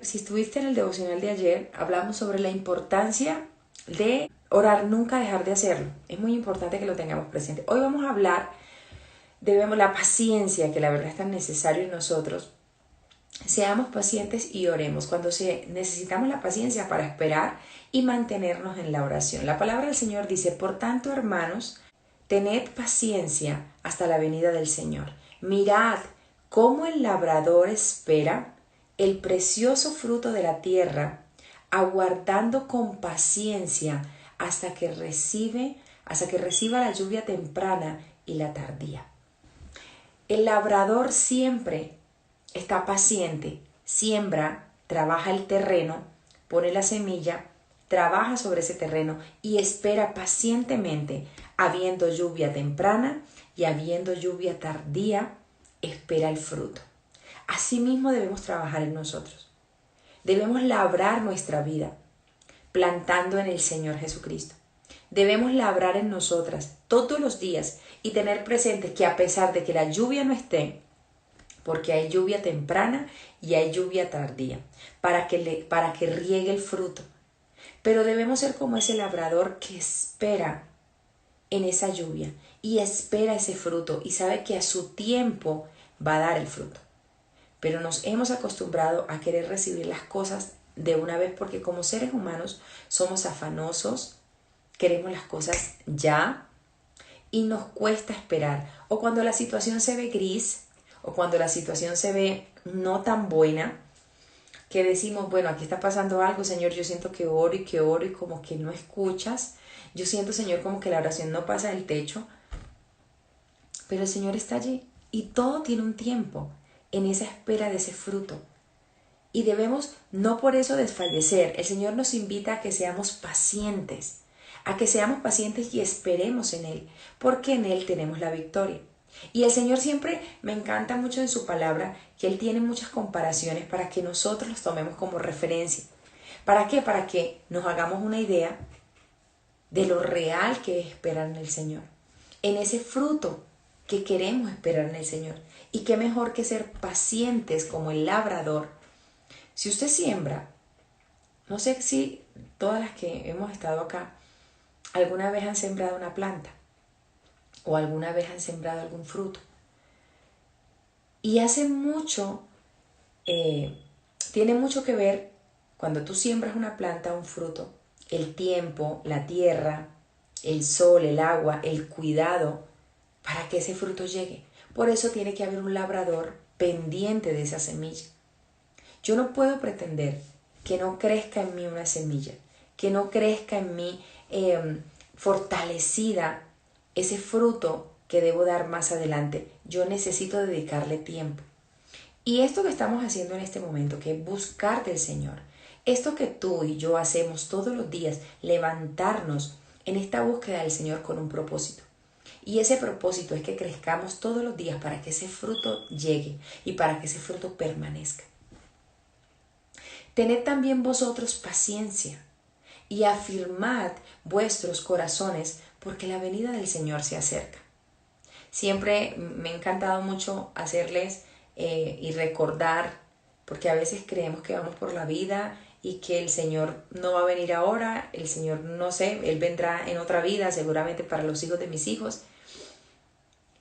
Si estuviste en el devocional de ayer, hablamos sobre la importancia de orar, nunca dejar de hacerlo. Es muy importante que lo tengamos presente. Hoy vamos a hablar de la paciencia, que la verdad es tan necesario en nosotros. Seamos pacientes y oremos cuando necesitamos la paciencia para esperar y mantenernos en la oración. La palabra del Señor dice: por tanto, hermanos, tened paciencia hasta la venida del Señor. Mirad cómo el labrador espera el precioso fruto de la tierra, aguardando con paciencia hasta que reciba la lluvia temprana y la tardía. El labrador siempre está paciente, siembra, trabaja el terreno, pone la semilla, trabaja sobre ese terreno y espera pacientemente, habiendo lluvia temprana y habiendo lluvia tardía, espera el fruto. Asimismo debemos trabajar en nosotros. Debemos labrar nuestra vida, plantando en el Señor Jesucristo. Debemos labrar en nosotras todos los días y tener presente que a pesar de que la lluvia no esté, porque hay lluvia temprana y hay lluvia tardía, para que riegue el fruto. Pero debemos ser como ese labrador que espera en esa lluvia y espera ese fruto y sabe que a su tiempo va a dar el fruto. Pero nos hemos acostumbrado a querer recibir las cosas de una vez porque como seres humanos somos afanosos, queremos las cosas ya y nos cuesta esperar. O cuando la situación se ve gris o cuando la situación se ve no tan buena, que decimos, bueno, aquí está pasando algo, Señor, yo siento que oro y como que no escuchas. Yo siento, Señor, como que la oración no pasa del techo, pero el Señor está allí y todo tiene un tiempo en esa espera de ese fruto. Y debemos no por eso desfallecer. El Señor nos invita a que seamos pacientes, y esperemos en Él, porque en Él tenemos la victoria. Y el Señor siempre, me encanta mucho en su palabra, que Él tiene muchas comparaciones para que nosotros las tomemos como referencia. ¿Para qué? Para que nos hagamos una idea de lo real que es esperar en el Señor, en ese fruto que queremos esperar en el Señor. Y qué mejor que ser pacientes como el labrador. Si usted siembra, no sé si todas las que hemos estado acá alguna vez han sembrado una planta o alguna vez han sembrado algún fruto. Y hace mucho, tiene mucho que ver cuando tú siembras una planta, un fruto, el tiempo, la tierra, el sol, el agua, el cuidado para que ese fruto llegue. Por eso tiene que haber un labrador pendiente de esa semilla. Yo no puedo pretender que no crezca en mí una semilla, que no crezca en mí fortalecida ese fruto que debo dar más adelante. Yo necesito dedicarle tiempo. Y esto que estamos haciendo en este momento, que es buscar del Señor, esto que tú y yo hacemos todos los días, levantarnos en esta búsqueda del Señor con un propósito. Y ese propósito es que crezcamos todos los días para que ese fruto llegue y para que ese fruto permanezca. Tened también vosotros paciencia y afirmad vuestros corazones, porque la venida del Señor se acerca. Siempre me ha encantado mucho hacerles y recordar, porque a veces creemos que vamos por la vida y que el Señor no va a venir ahora, el Señor no sé, Él vendrá en otra vida, seguramente para los hijos de mis hijos,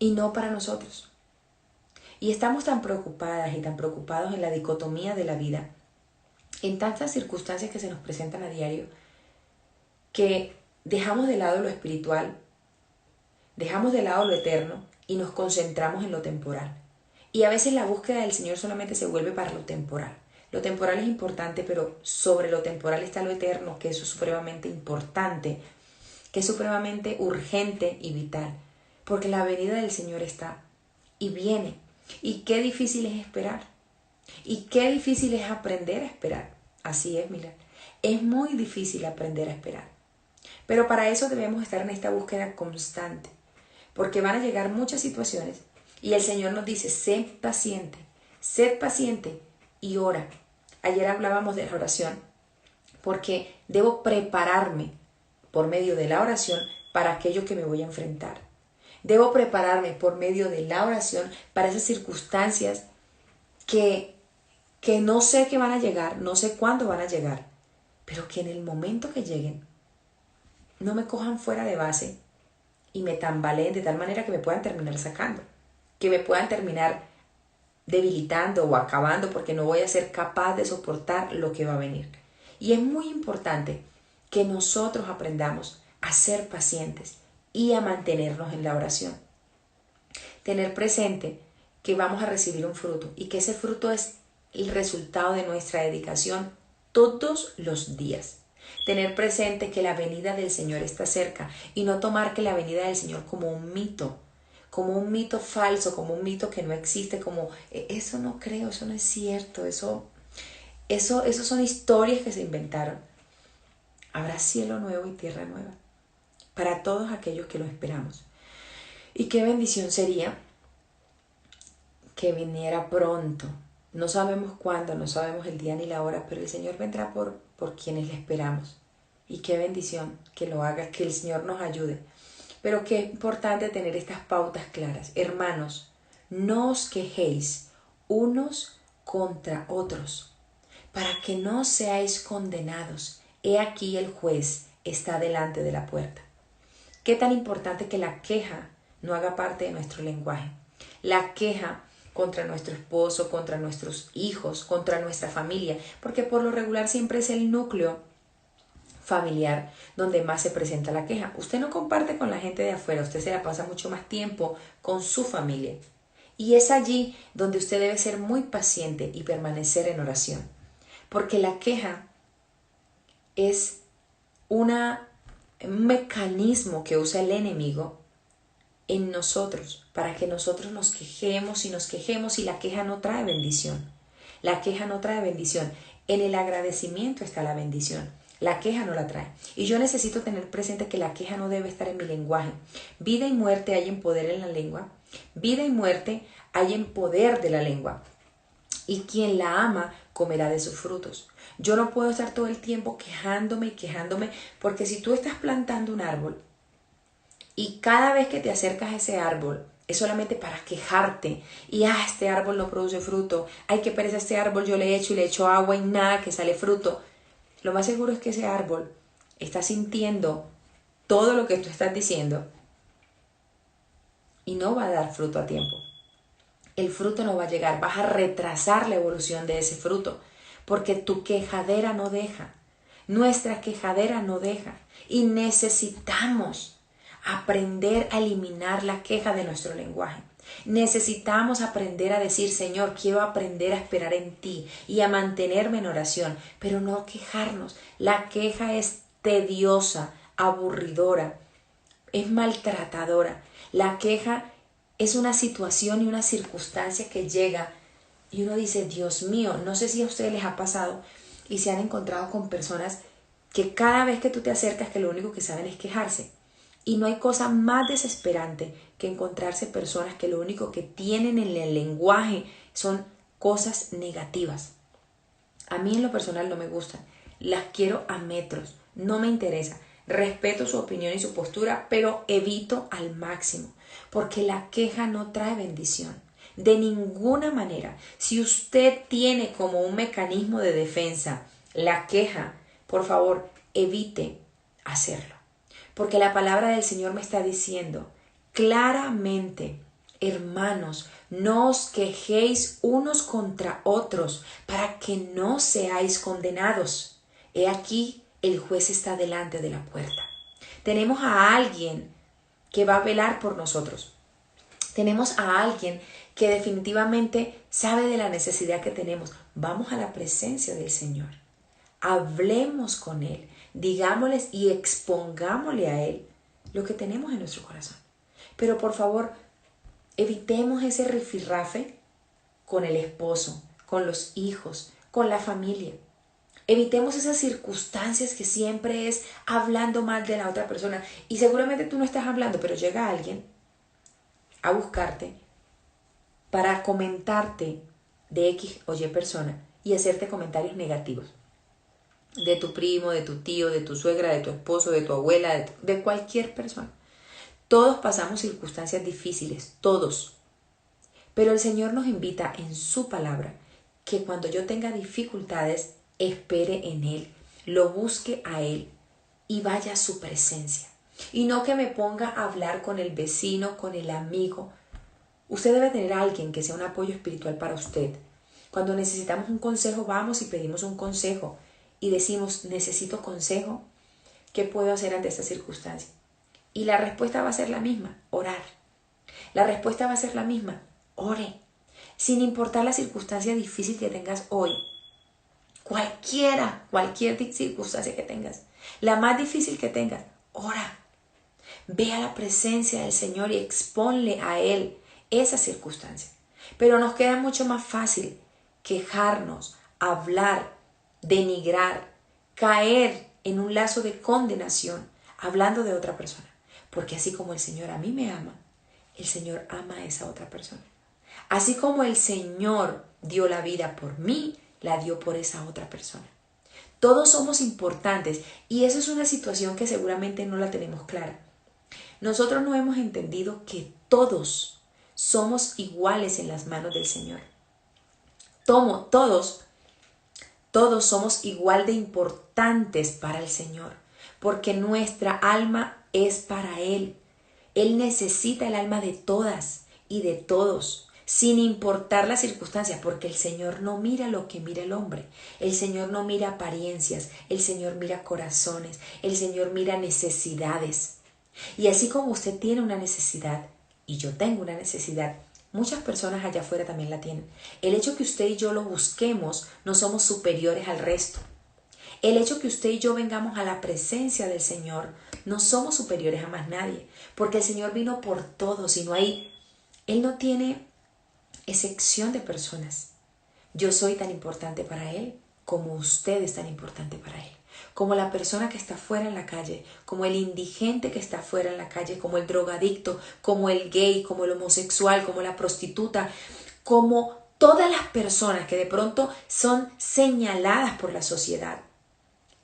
y no para nosotros. Y estamos tan preocupadas y tan preocupados en la dicotomía de la vida, en tantas circunstancias que se nos presentan a diario, que dejamos de lado lo espiritual, dejamos de lado lo eterno y nos concentramos en lo temporal. Y a veces la búsqueda del Señor solamente se vuelve para lo temporal. Lo temporal es importante, pero sobre lo temporal está lo eterno, que eso es supremamente importante, que es supremamente urgente y vital, porque la venida del Señor está y viene. Y qué difícil es esperar. Y qué difícil es aprender a esperar. Así es, mira. Es muy difícil aprender a esperar. Pero para eso debemos estar en esta búsqueda constante. Porque van a llegar muchas situaciones y el Señor nos dice, sed paciente y ora. Ayer hablábamos de la oración porque debo prepararme por medio de la oración para aquello que me voy a enfrentar. Debo prepararme por medio de la oración para esas circunstancias que que no sé que van a llegar, no sé cuándo van a llegar, pero que en el momento que lleguen no me cojan fuera de base y me tambaleen de tal manera que me puedan terminar sacando, que me puedan terminar debilitando o acabando porque no voy a ser capaz de soportar lo que va a venir. Y es muy importante que nosotros aprendamos a ser pacientes y a mantenernos en la oración. Tener presente que vamos a recibir un fruto y que ese fruto es el resultado de nuestra dedicación todos los días. Tener presente que la venida del Señor está cerca y no tomar que la venida del Señor como un mito falso, como un mito que no existe, como eso no creo, eso no es cierto, eso son historias que se inventaron. Habrá cielo nuevo y tierra nueva para todos aquellos que lo esperamos. Y qué bendición sería que viniera pronto. No sabemos cuándo, no sabemos el día ni la hora, pero el Señor vendrá por quienes le esperamos. Y qué bendición que lo haga, que el Señor nos ayude. Pero qué importante tener estas pautas claras. Hermanos, no os quejéis unos contra otros, para que no seáis condenados. He aquí el juez está delante de la puerta. Qué tan importante que la queja no haga parte de nuestro lenguaje. La queja contra nuestro esposo, contra nuestros hijos, contra nuestra familia, porque por lo regular siempre es el núcleo familiar donde más se presenta la queja. Usted no comparte con la gente de afuera, usted se la pasa mucho más tiempo con su familia. Y es allí donde usted debe ser muy paciente y permanecer en oración, porque la queja es un mecanismo que usa el enemigo en nosotros, para que nosotros nos quejemos y la queja no trae bendición. La queja no trae bendición. En el agradecimiento está la bendición. La queja no la trae. Y yo necesito tener presente que la queja no debe estar en mi lenguaje. Vida y muerte hay en poder en la lengua. Vida y muerte hay en poder de la lengua. Y quien la ama comerá de sus frutos. Yo no puedo estar todo el tiempo quejándome, porque si tú estás plantando un árbol y cada vez que te acercas a ese árbol es solamente para quejarte y este árbol no produce fruto, ay qué pereza este árbol, yo le echo agua y nada que sale fruto, lo más seguro es que ese árbol está sintiendo todo lo que tú estás diciendo y no va a dar fruto a tiempo. El fruto no va a llegar, vas a retrasar la evolución de ese fruto, porque tu quejadera no deja, nuestra quejadera no deja, y necesitamos aprender a eliminar la queja de nuestro lenguaje. Necesitamos aprender a decir, Señor, quiero aprender a esperar en ti y a mantenerme en oración, pero no quejarnos. La queja es tediosa, aburridora, es maltratadora. La queja es una situación y una circunstancia que llega y uno dice, Dios mío, no sé si a ustedes les ha pasado y se han encontrado con personas que cada vez que tú te acercas que lo único que saben es quejarse. Y no hay cosa más desesperante que encontrarse personas que lo único que tienen en el lenguaje son cosas negativas. A mí en lo personal no me gustan. Las quiero a metros. No me interesa. Respeto su opinión y su postura, pero evito al máximo. Porque la queja no trae bendición. De ninguna manera. Si usted tiene como un mecanismo de defensa la queja, por favor, evite hacerlo. Porque la palabra del Señor me está diciendo claramente, hermanos, no os quejéis unos contra otros para que no seáis condenados. He aquí, el juez está delante de la puerta. Tenemos a alguien que va a velar por nosotros. Tenemos a alguien que definitivamente sabe de la necesidad que tenemos. Vamos a la presencia del Señor. Hablemos con Él. Digámosles y expongámosle a Él lo que tenemos en nuestro corazón. Pero por favor, evitemos ese rifirrafe con el esposo, con los hijos, con la familia. Evitemos esas circunstancias que siempre es hablando mal de la otra persona. Y seguramente tú no estás hablando, pero llega alguien a buscarte para comentarte de X o Y persona y hacerte comentarios negativos. De tu primo, de tu tío, de tu suegra, de tu esposo, de tu abuela, de cualquier persona. Todos pasamos circunstancias difíciles, todos. Pero el Señor nos invita en su palabra que cuando yo tenga dificultades, espere en Él, lo busque a Él y vaya a su presencia. Y no que me ponga a hablar con el vecino, con el amigo. Usted debe tener a alguien que sea un apoyo espiritual para usted. Cuando necesitamos un consejo, vamos y pedimos un consejo y decimos, necesito consejo, ¿qué puedo hacer ante esta circunstancia? Y la respuesta va a ser la misma, orar. La respuesta va a ser la misma, ore. Sin importar la circunstancia difícil que tengas hoy, cualquier circunstancia que tengas, la más difícil que tengas, ora. Ve a la presencia del Señor y exponle a Él esa circunstancia. Pero nos queda mucho más fácil quejarnos, hablar, denigrar, caer en un lazo de condenación hablando de otra persona. Porque así como el Señor a mí me ama, el Señor ama a esa otra persona. Así como el Señor dio la vida por mí, la dio por esa otra persona. Todos somos importantes y eso es una situación que seguramente no la tenemos clara. Nosotros no hemos entendido que todos somos iguales en las manos del Señor. Todos somos igual de importantes para el Señor, porque nuestra alma es para Él. Él necesita el alma de todas y de todos, sin importar las circunstancias, porque el Señor no mira lo que mira el hombre. El Señor no mira apariencias, el Señor mira corazones, el Señor mira necesidades. Y así como usted tiene una necesidad, y yo tengo una necesidad, muchas personas allá afuera también la tienen. El hecho que usted y yo lo busquemos, no somos superiores al resto. El hecho que usted y yo vengamos a la presencia del Señor, no somos superiores a más nadie, porque el Señor vino por todos y Él no tiene excepción de personas. Yo soy tan importante para Él como usted es tan importante para Él. Como la persona que está fuera en la calle, como el indigente que está fuera en la calle, como el drogadicto, como el gay, como el homosexual, como la prostituta, como todas las personas que de pronto son señaladas por la sociedad.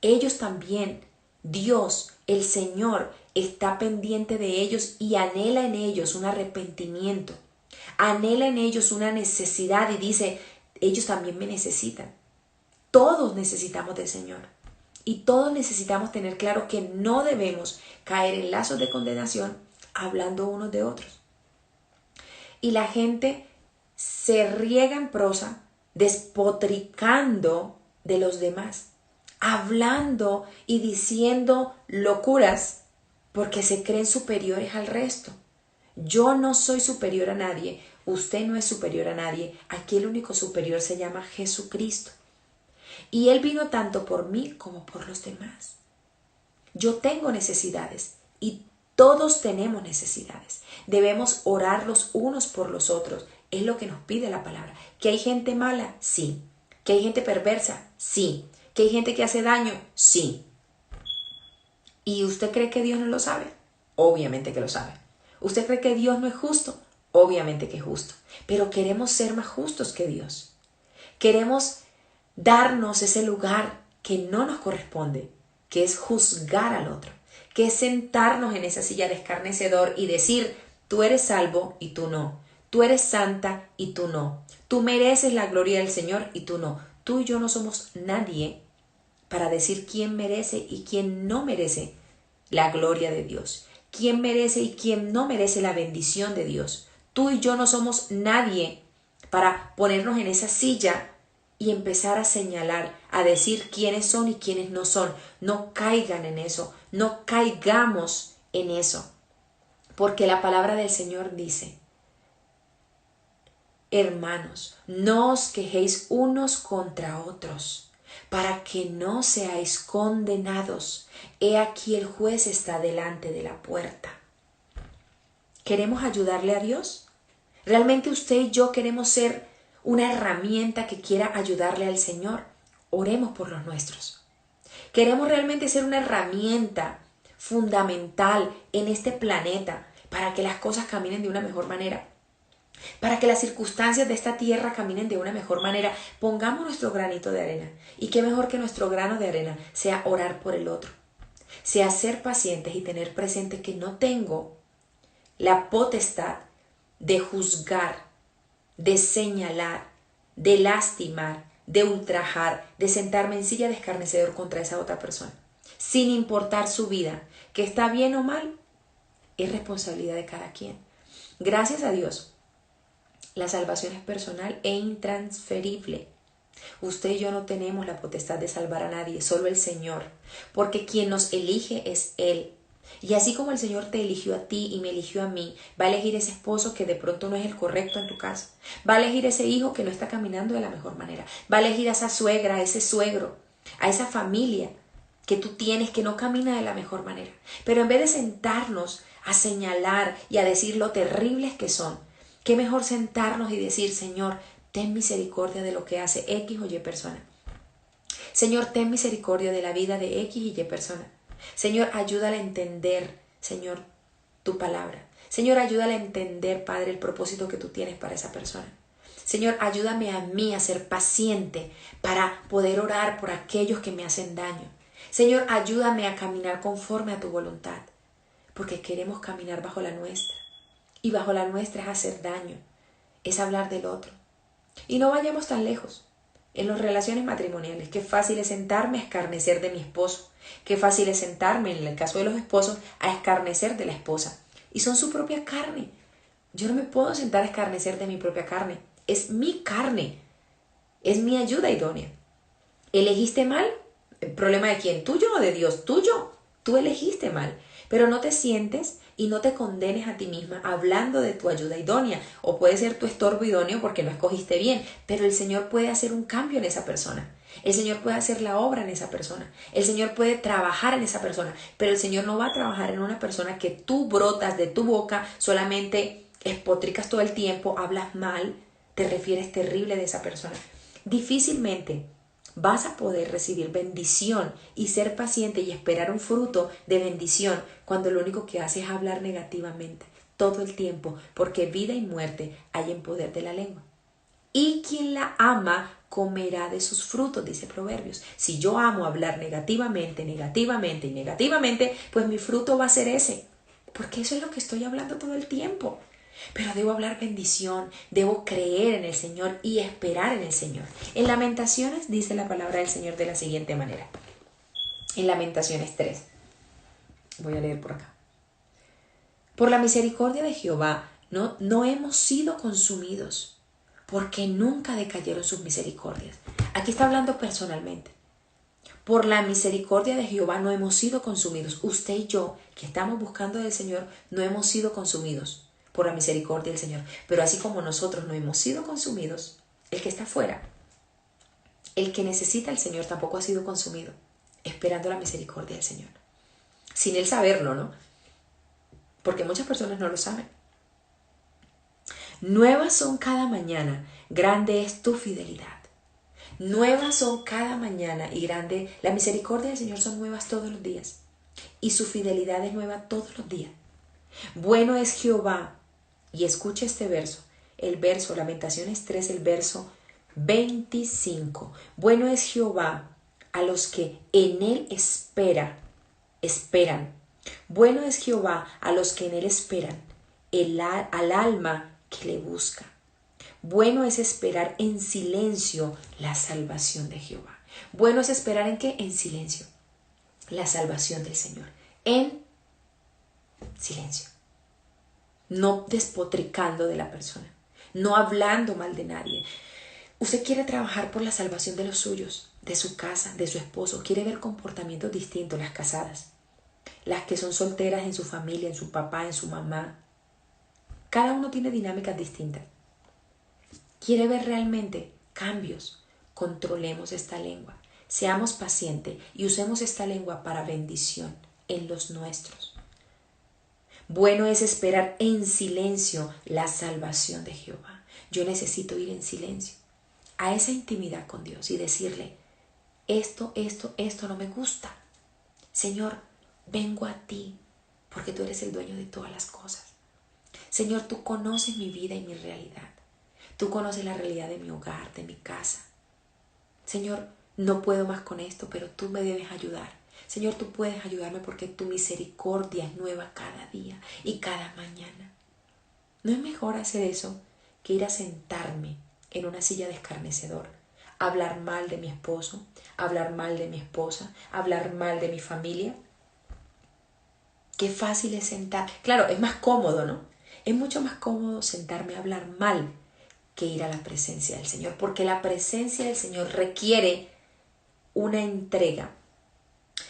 Ellos también, Dios, el Señor, está pendiente de ellos y anhela en ellos un arrepentimiento. Anhela en ellos una necesidad y dice, ellos también me necesitan. Todos necesitamos del Señor. Y todos necesitamos tener claro que no debemos caer en lazos de condenación hablando unos de otros. Y la gente se riega en prosa despotricando de los demás, hablando y diciendo locuras porque se creen superiores al resto. Yo no soy superior a nadie, usted no es superior a nadie. Aquí el único superior se llama Jesucristo. Y Él vino tanto por mí como por los demás. Yo tengo necesidades y todos tenemos necesidades. Debemos orar los unos por los otros. Es lo que nos pide la palabra. ¿Que hay gente mala? Sí. ¿Que hay gente perversa? Sí. ¿Que hay gente que hace daño? Sí. ¿Y usted cree que Dios no lo sabe? Obviamente que lo sabe. ¿Usted cree que Dios no es justo? Obviamente que es justo. Pero queremos ser más justos que Dios. Queremos darnos ese lugar que no nos corresponde, que es juzgar al otro, que es sentarnos en esa silla de escarnecedor y decir, tú eres salvo y tú no, tú eres santa y tú no, tú mereces la gloria del Señor y tú no. Tú y yo no somos nadie para decir quién merece y quién no merece la gloria de Dios, quién merece y quién no merece la bendición de Dios. Tú y yo no somos nadie para ponernos en esa silla y empezar a señalar, a decir quiénes son y quiénes no son. No caigan en eso, no caigamos en eso. Porque la palabra del Señor dice, hermanos, no os quejéis unos contra otros, para que no seáis condenados. He aquí el juez está delante de la puerta. ¿Queremos ayudarle a Dios? ¿Realmente usted y yo queremos ser una herramienta que quiera ayudarle al Señor? Oremos por los nuestros. Queremos realmente ser una herramienta fundamental en este planeta para que las cosas caminen de una mejor manera, para que las circunstancias de esta tierra caminen de una mejor manera. Pongamos nuestro granito de arena. Y qué mejor que nuestro grano de arena sea orar por el otro, sea ser pacientes y tener presente que no tengo la potestad de juzgar, de señalar, de lastimar, de ultrajar, de sentarme en silla de escarnecedor contra esa otra persona, sin importar su vida, que está bien o mal, es responsabilidad de cada quien. Gracias a Dios, la salvación es personal e intransferible. Usted y yo no tenemos la potestad de salvar a nadie, solo el Señor, porque quien nos elige es Él. Y así como el Señor te eligió a ti y me eligió a mí, va a elegir ese esposo que de pronto no es el correcto en tu casa, va a elegir ese hijo que no está caminando de la mejor manera, va a elegir a esa suegra, a ese suegro, a esa familia que tú tienes que no camina de la mejor manera. Pero en vez de sentarnos a señalar y a decir lo terribles que son, qué mejor sentarnos y decir: Señor, ten misericordia de lo que hace X o Y persona. Señor, ten misericordia de la vida de X y Y persona. Señor, ayúdale a entender, Señor, tu palabra. Señor, ayúdale a entender, Padre, el propósito que tú tienes para esa persona. Señor, ayúdame a mí a ser paciente para poder orar por aquellos que me hacen daño. Señor, ayúdame a caminar conforme a tu voluntad, porque queremos caminar bajo la nuestra. Y bajo la nuestra es hacer daño, es hablar del otro. Y no vayamos tan lejos. En las relaciones matrimoniales, qué fácil es sentarme a escarnecer de mi esposo. Qué fácil es sentarme, en el caso de los esposos, a escarnecer de la esposa. Y son su propia carne. Yo no me puedo sentar a escarnecer de mi propia carne. Es mi carne. Es mi ayuda idónea. ¿Elegiste mal? ¿El problema de quién? ¿Tuyo o de Dios? Tuyo. Tú elegiste mal. Pero no te sientes y no te condenes a ti misma hablando de tu ayuda idónea. O puede ser tu estorbo idóneo porque no escogiste bien. Pero el Señor puede hacer un cambio en esa persona. El Señor puede hacer la obra en esa persona. El Señor puede trabajar en esa persona. Pero el Señor no va a trabajar en una persona que tú brotas de tu boca, solamente espotricas todo el tiempo, hablas mal, te refieres terrible de esa persona. Difícilmente vas a poder recibir bendición y ser paciente y esperar un fruto de bendición cuando lo único que haces es hablar negativamente todo el tiempo, porque vida y muerte hay en poder de la lengua. Y quien la ama comerá de sus frutos, dice Proverbios. Si yo amo hablar negativamente, negativamente y negativamente, pues mi fruto va a ser ese, porque eso es lo que estoy hablando todo el tiempo. Pero debo hablar bendición, debo creer en el Señor y esperar en el Señor. En Lamentaciones dice la palabra del Señor de la siguiente manera. En Lamentaciones 3. Voy a leer por acá. Por la misericordia de Jehová no hemos sido consumidos, porque nunca decayeron sus misericordias. Aquí está hablando personalmente. Por la misericordia de Jehová no hemos sido consumidos. Usted y yo, que estamos buscando del Señor, no hemos sido consumidos por la misericordia del Señor. Pero así como nosotros no hemos sido consumidos, el que está afuera, el que necesita al Señor tampoco ha sido consumido, esperando la misericordia del Señor. Sin él saberlo, ¿no? Porque muchas personas no lo saben. Nuevas son cada mañana, grande es tu fidelidad. Nuevas son cada mañana y grande. La misericordia del Señor son nuevas todos los días. Y su fidelidad es nueva todos los días. Bueno es Jehová. Y escucha este verso. El verso, Lamentaciones 3, el verso 25. Bueno es Jehová a los que en él esperan. Bueno es Jehová a los que en él esperan, al alma que le busca. Bueno es esperar en silencio la salvación de Jehová. Bueno es esperar ¿en qué? En silencio. La salvación del Señor. En silencio. No despotricando de la persona. No hablando mal de nadie. Usted quiere trabajar por la salvación de los suyos, de su casa, de su esposo. Quiere ver comportamientos distintos, las casadas. Las que son solteras en su familia, en su papá, en su mamá. Cada uno tiene dinámicas distintas. Quiere ver realmente cambios. Controlemos esta lengua. Seamos pacientes y usemos esta lengua para bendición en los nuestros. Bueno es esperar en silencio la salvación de Jehová. Yo necesito ir en silencio a esa intimidad con Dios y decirle, esto no me gusta. Señor, vengo a ti porque tú eres el dueño de todas las cosas. Señor, tú conoces mi vida y mi realidad. Tú conoces la realidad de mi hogar, de mi casa. Señor, no puedo más con esto, pero tú me debes ayudar. Señor, tú puedes ayudarme porque tu misericordia es nueva cada día y cada mañana. ¿No es mejor hacer eso que ir a sentarme en una silla de escarnecedor, hablar mal de mi esposo, hablar mal de mi esposa, hablar mal de mi familia. Qué fácil es sentar. Claro, es más cómodo, ¿no? Es mucho más cómodo sentarme a hablar mal que ir a la presencia del Señor, porque la presencia del Señor requiere una entrega,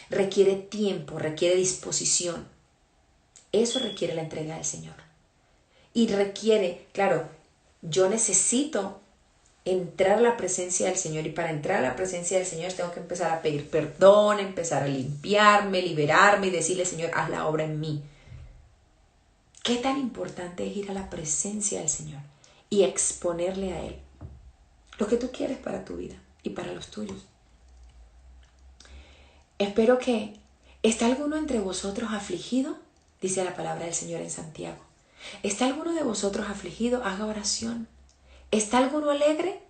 requiere tiempo, requiere disposición. Eso requiere la entrega del Señor. Y requiere, claro, yo necesito entrar a la presencia del Señor, y para entrar a la presencia del Señor tengo que empezar a pedir perdón, empezar a limpiarme, liberarme y decirle, Señor, haz la obra en mí. ¿Qué tan importante es ir a la presencia del Señor y exponerle a Él lo que tú quieres para tu vida y para los tuyos? Espero que... ¿Está alguno entre vosotros afligido? Dice la palabra del Señor en Santiago. ¿Está alguno de vosotros afligido? Haga oración. ¿Está alguno alegre?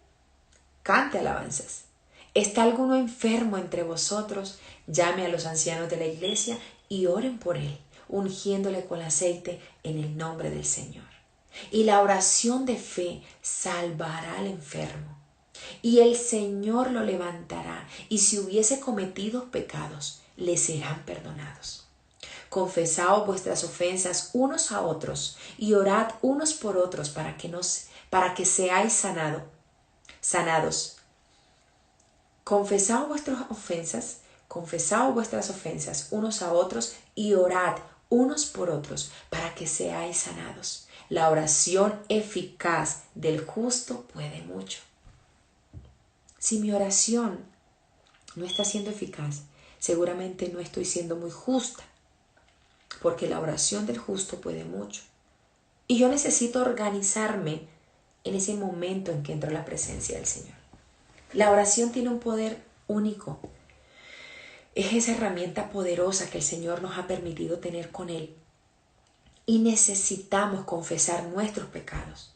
Cante alabanzas. ¿Está alguno enfermo entre vosotros? Llame a los ancianos de la iglesia y oren por él, ungiéndole con aceite en el nombre del Señor. Y la oración de fe salvará al enfermo, y el Señor lo levantará, y si hubiese cometido pecados, le serán perdonados. Confesaos vuestras ofensas unos a otros, y orad unos por otros para que seáis sanados. Confesaos vuestras ofensas unos a otros, y orad unos por otros para que seáis sanados. La oración eficaz del justo puede mucho. Si mi oración no está siendo eficaz, seguramente no estoy siendo muy justa, porque la oración del justo puede mucho. Y yo necesito organizarme en ese momento en que entro a la presencia del Señor. La oración tiene un poder único. Es esa herramienta poderosa que el Señor nos ha permitido tener con Él. Y necesitamos confesar nuestros pecados.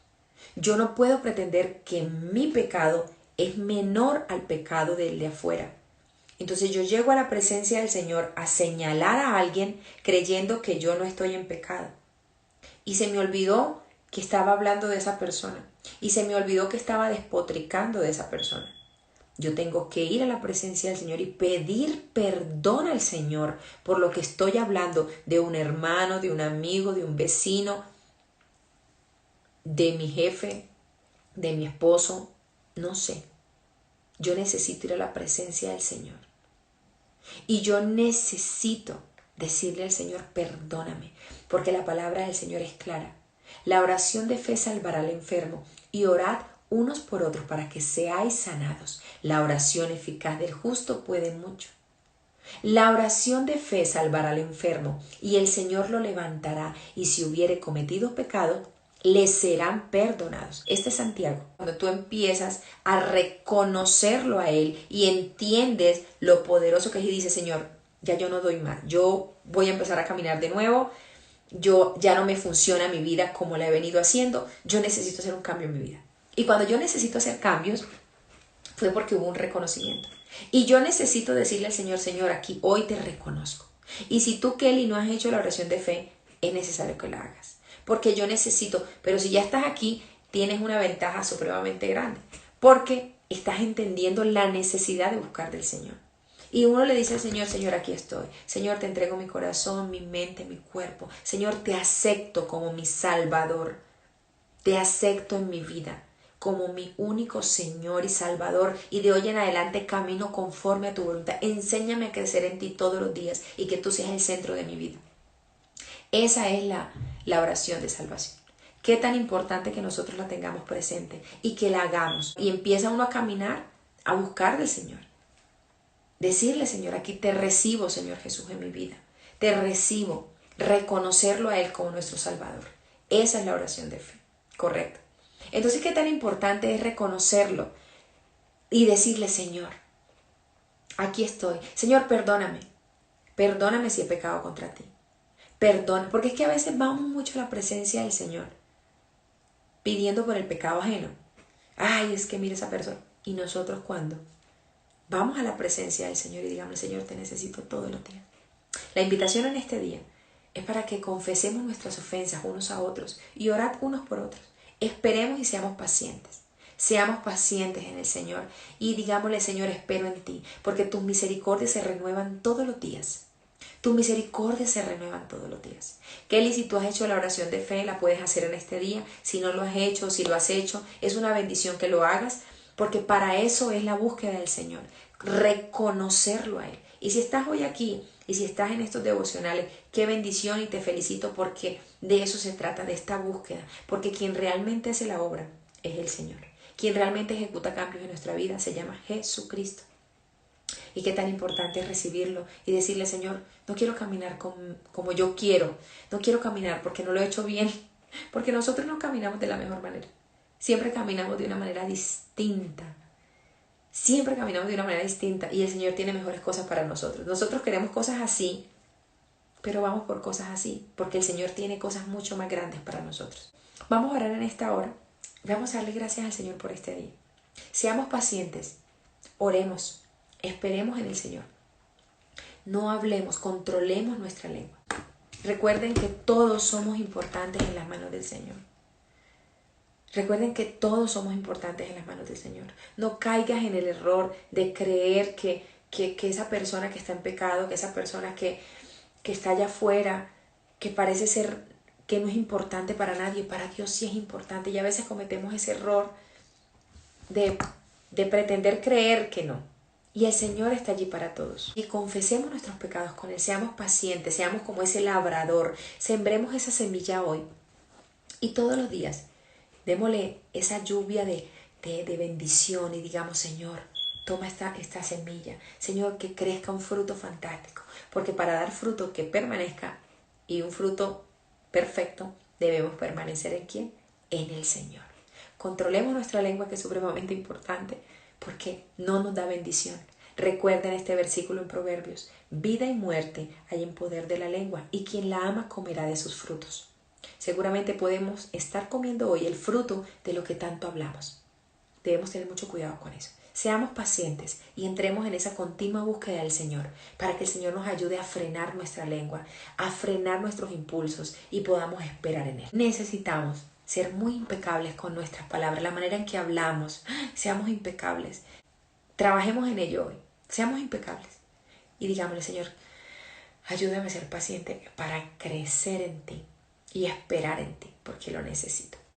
Yo no puedo pretender que mi pecado es menor al pecado del de afuera. Entonces yo llego a la presencia del Señor a señalar a alguien creyendo que yo no estoy en pecado. Y se me olvidó que estaba hablando de esa persona. Y se me olvidó que estaba despotricando de esa persona. Yo tengo que ir a la presencia del Señor y pedir perdón al Señor por lo que estoy hablando de un hermano, de un amigo, de un vecino, de mi jefe, de mi esposo, no sé. Yo necesito ir a la presencia del Señor. Y yo necesito decirle al Señor, perdóname, porque la palabra del Señor es clara. La oración de fe salvará al enfermo, y orad unos por otros para que seáis sanados. La oración eficaz del justo puede mucho. La oración de fe salvará al enfermo, y el Señor lo levantará, y si hubiere cometido pecado, le serán perdonados. Este es Santiago. Cuando tú empiezas a reconocerlo a Él y entiendes lo poderoso que es y dices, Señor, ya yo no doy más, yo voy a empezar a caminar de nuevo, yo ya no me funciona mi vida como la he venido haciendo, yo necesito hacer un cambio en mi vida. Y cuando yo necesito hacer cambios, fue porque hubo un reconocimiento. Y yo necesito decirle al Señor, Señor, aquí hoy te reconozco. Y si tú, Kelly, no has hecho la oración de fe, es necesario que la hagas. Porque yo necesito, pero si ya estás aquí, tienes una ventaja supremamente grande. Porque estás entendiendo la necesidad de buscar del Señor. Y uno le dice al Señor, Señor, aquí estoy. Señor, te entrego mi corazón, mi mente, mi cuerpo. Señor, te acepto como mi Salvador. Te acepto en mi vida como mi único Señor y Salvador, y de hoy en adelante camino conforme a tu voluntad. Enséñame a crecer en ti todos los días y que tú seas el centro de mi vida. Esa es la oración de salvación. Qué tan importante que nosotros la tengamos presente y que la hagamos. Y empieza uno a caminar, a buscar del Señor. Decirle, Señor, aquí te recibo, Señor Jesús, en mi vida. Te recibo. Reconocerlo a Él como nuestro Salvador. Esa es la oración de fe. Correcto. Entonces, qué tan importante es reconocerlo y decirle, Señor, aquí estoy. Señor, perdóname. Perdóname si he pecado contra ti. Perdona, porque es que a veces vamos mucho a la presencia del Señor pidiendo por el pecado ajeno. Ay, es que mira esa persona. ¿Y nosotros cuándo? Vamos a la presencia del Señor y digamos, Señor, te necesito todos los días. La invitación en este día es para que confesemos nuestras ofensas unos a otros y orad unos por otros. Esperemos y seamos pacientes. Seamos pacientes en el Señor y digámosle, Señor, espero en ti, porque tus misericordias se renuevan todos los días. Tus misericordias se renuevan todos los días. Kelly, si tú has hecho la oración de fe, la puedes hacer en este día. Si no lo has hecho, si lo has hecho, es una bendición que lo hagas, porque para eso es la búsqueda del Señor, reconocerlo a Él. Y si estás hoy aquí y si estás en estos devocionales, qué bendición, y te felicito porque de eso se trata, de esta búsqueda, porque quien realmente hace la obra es el Señor. Quien realmente ejecuta cambios en nuestra vida se llama Jesucristo. Y qué tan importante es recibirlo y decirle, Señor, no quiero caminar como yo quiero, no quiero caminar porque no lo he hecho bien, porque nosotros no caminamos de la mejor manera, siempre caminamos de una manera distinta, siempre caminamos de una manera distinta y el Señor tiene mejores cosas para nosotros. Nosotros queremos cosas así, pero vamos por cosas así, porque el Señor tiene cosas mucho más grandes para nosotros. Vamos a orar en esta hora, vamos a darle gracias al Señor por este día. Seamos pacientes, oremos, esperemos en el Señor. No hablemos, controlemos nuestra lengua. Recuerden que todos somos importantes en las manos del Señor. Recuerden que todos somos importantes en las manos del Señor. No caigas en el error de creer que esa persona que está en pecado, que esa persona que está allá afuera, que parece ser que no es importante para nadie, para Dios sí es importante. Y a veces cometemos ese error de pretender creer que no. Y el Señor está allí para todos. Y confesemos nuestros pecados con Él. Seamos pacientes, seamos como ese labrador. Sembremos esa semilla hoy. Y todos los días, démosle esa lluvia de bendición y digamos, Señor, toma esta semilla. Señor, que crezca un fruto fantástico. Porque para dar fruto que permanezca y un fruto perfecto, debemos permanecer ¿en quién? En el Señor. Controlemos nuestra lengua, que es supremamente importante, porque no nos da bendición. Recuerden este versículo en Proverbios: vida y muerte hay en poder de la lengua, y quien la ama comerá de sus frutos. Seguramente podemos estar comiendo hoy el fruto de lo que tanto hablamos. Debemos tener mucho cuidado con eso. Seamos pacientes y entremos en esa continua búsqueda del Señor, para que el Señor nos ayude a frenar nuestra lengua, a frenar nuestros impulsos y podamos esperar en Él. Necesitamos ser muy impecables con nuestras palabras, la manera en que hablamos. Seamos impecables. Trabajemos en ello hoy. Seamos impecables. Y digámosle, Señor, ayúdame a ser paciente para crecer en ti y esperar en ti, porque lo necesito.